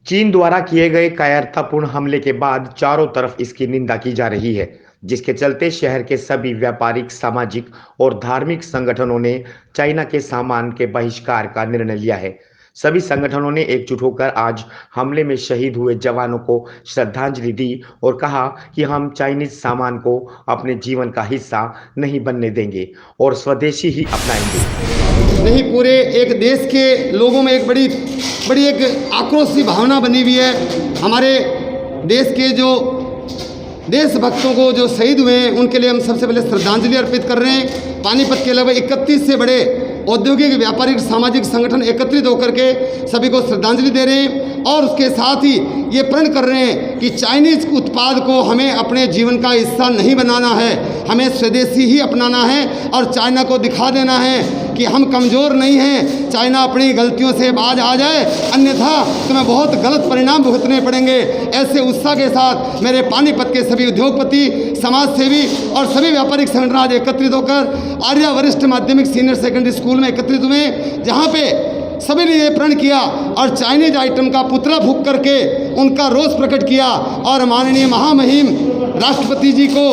चीन द्वारा किए गए कायरतापूर्ण हमले के बाद चारों तरफ इसकी निंदा की जा रही है, जिसके चलते शहर के सभी व्यापारिक, सामाजिक और धार्मिक संगठनों ने चाइना के सामान के बहिष्कार का निर्णय लिया है। सभी संगठनों ने एकजुट होकर आज हमले में शहीद हुए जवानों को श्रद्धांजलि दी और कहा कि हम चाइनीज सामान को अपने जीवन का हिस्सा नहीं बनने देंगे और स्वदेशी ही अपनाएंगे। नहीं, पूरे एक देश के लोगों में एक बड़ी बड़ी एक आक्रोश की भावना बनी हुई है। हमारे देश के जो देशभक्तों को जो शहीद हुए हैं उनके लिए हम सबसे पहले श्रद्धांजलि अर्पित कर रहे हैं। पानीपत के अलावा 31 से बड़े औद्योगिक, व्यापारिक, सामाजिक संगठन एकत्रित होकर के सभी को श्रद्धांजलि दे रहे हैं और उसके साथ ही ये प्रण कर रहे हैं कि चाइनीज उत्पाद को हमें अपने जीवन का हिस्सा नहीं बनाना है, हमें स्वदेशी ही अपनाना है और चाइना को दिखा देना है कि हम कमज़ोर नहीं हैं। चाइना अपनी गलतियों से बाज आ जाए, अन्यथा तुम्हें बहुत गलत परिणाम भुगतने पड़ेंगे। ऐसे उत्साह के साथ मेरे पानीपत के सभी उद्योगपति, समाज सेवी और सभी व्यापारिक संगठन आज एकत्रित होकर आर्या वरिष्ठ माध्यमिक सीनियर सेकेंडरी स्कूल में एकत्रित हुए, जहाँ पे सभी ने ये प्रण किया और चाइनीज आइटम का पुतला फूंक करके उनका रोष प्रकट किया और माननीय महामहिम राष्ट्रपति जी को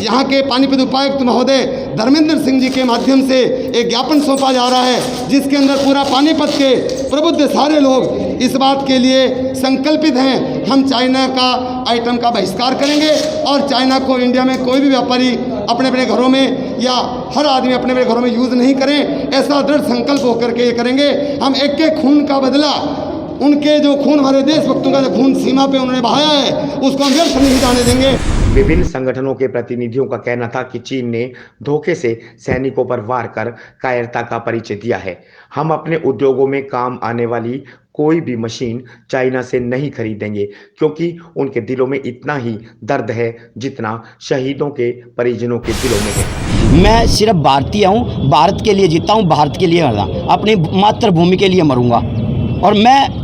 यहाँ के पानीपत उपायुक्त महोदय धर्मेंद्र सिंह जी के माध्यम से एक ज्ञापन सौंपा जा रहा है, जिसके अंदर पूरा पानीपत के प्रबुद्ध सारे लोग इस बात के लिए संकल्पित हैं, हम चाइना का आइटम का बहिष्कार करेंगे और चाइना को इंडिया में कोई भी व्यापारी अपने अपने घरों में या हर आदमी अपने अपने घरों में यूज़ नहीं करें। ऐसा दृढ़ संकल्प होकर के ये करेंगे। हम एक एक खून का बदला, उनके जो खून, हमारे देशभक्तों का जो खून सीमा पे उन्होंने बहाया है, उसको हम व्यर्थ नहीं जाने देंगे। विभिन्न संगठनों के प्रतिनिधियों का कहना था कि चीन ने धोखे से सैनिकों पर वार कर कायरता का परिचय दिया है। हम अपने उद्योगों में काम आने वाली कोई भी मशीन चाइना से नहीं खरीदेंगे, क्योंकि उनके दिलों में इतना ही दर्द है जितना शहीदों के परिजनों के दिलों में है। मैं सिर्फ भारतीय हूँ, भारत के लिए जीता हूँ, भारत के लिए मरना, अपनी मातृभूमि के लिए मरूंगा। और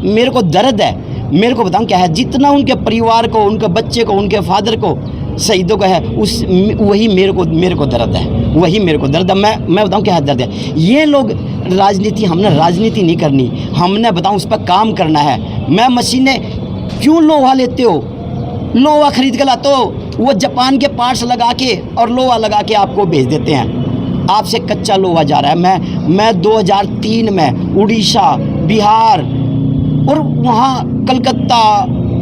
मेरे को दर्द है, मेरे को बताऊँ क्या है, जितना उनके परिवार को, उनके बच्चे को, उनके फादर को, शहीदों का है, वही मेरे को दर्द है, वही मेरे को दर्द है। मैं बताऊँ क्या है दर्द है। ये लोग राजनीति, हमने राजनीति नहीं करनी, हमने बताऊँ उस पर काम करना है। मैं मशीनें क्यों लोहा लेते हो, लोहा खरीद के लाते हो, वो जापान के पार्ट्स लगा के और लोहा लगा के आपको भेज देते हैं, आपसे कच्चा लोहा जा रहा है। मैं 2003 में उड़ीसा, बिहार और वहाँ कलकत्ता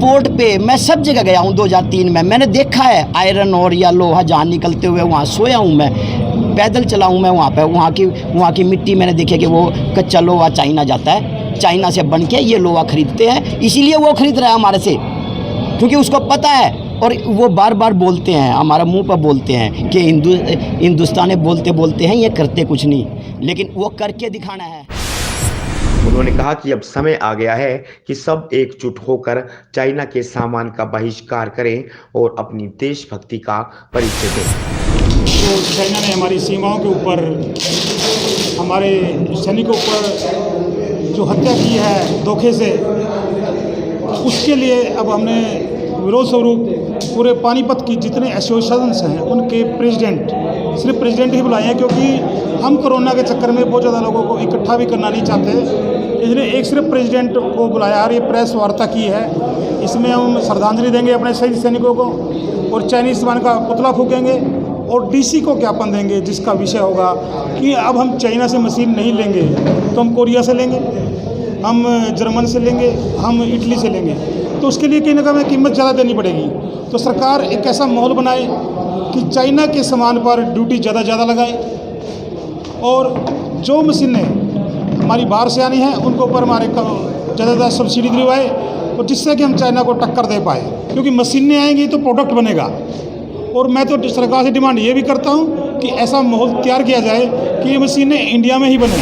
पोर्ट पे मैं सब जगह गया हूँ। 2003 में मैंने देखा है आयरन और या लोहा जहाँ निकलते हुए, वहाँ सोया हूँ, मैं पैदल चला हूँ मैं वहाँ पे। वहाँ की मिट्टी मैंने देखी कि वो कच्चा लोहा चाइना जाता है, चाइना से बन के ये लोहा खरीदते हैं, इसीलिए वो खरीद रहा है हमारे से, क्योंकि उसको पता है। और वो बार बार बोलते हैं, हमारा मुंह पर बोलते हैं कि हिंदुस्तानी बोलते हैं, ये करते कुछ नहीं, लेकिन वो करके दिखाना है। उन्होंने कहा कि अब समय आ गया है कि सब एकजुट होकर चाइना के सामान का बहिष्कार करें और अपनी देशभक्ति का परिचय दें। तो चाइना ने हमारी सीमाओं के ऊपर, हमारे सैनिकों पर जो हत्या की है धोखे से, उसके लिए अब हमने विरोध स्वरूप पूरे पानीपत की जितने एसोसिएशंस हैं उनके सिर्फ प्रेसिडेंट ही बुलाए हैं, क्योंकि हम कोरोना के चक्कर में बहुत ज़्यादा लोगों को इकट्ठा भी करना नहीं चाहते, इसलिए एक सिर्फ प्रेसिडेंट को बुलाया और ये प्रेस वार्ता की है। इसमें हम श्रद्धांजलि देंगे अपने शहीद सैनिकों को और चाइनीज सामान का पुतला फूकेंगे और डीसी को ज्ञापन देंगे, जिसका विषय होगा कि अब हम चाइना से मशीन नहीं लेंगे तो हम कोरिया से लेंगे, हम जर्मन से लेंगे, हम इटली से लेंगे। तो उसके लिए कहीं ना कहीं हमें कीमत ज़्यादा देनी पड़ेगी। तो सरकार एक ऐसा माहौल बनाए कि चाइना के सामान पर ड्यूटी ज़्यादा लगाए और जो मशीनें हमारी बाहर से आनी है उनको ऊपर हमारे ज़्यादा सब्सिडी दिलवाए, और जिससे कि हम चाइना को टक्कर दे पाए, क्योंकि मशीनें आएंगी तो प्रोडक्ट बनेगा। और मैं तो सरकार से डिमांड ये भी करता हूँ कि ऐसा माहौल तैयार किया जाए कि ये मशीनें इंडिया में ही बने।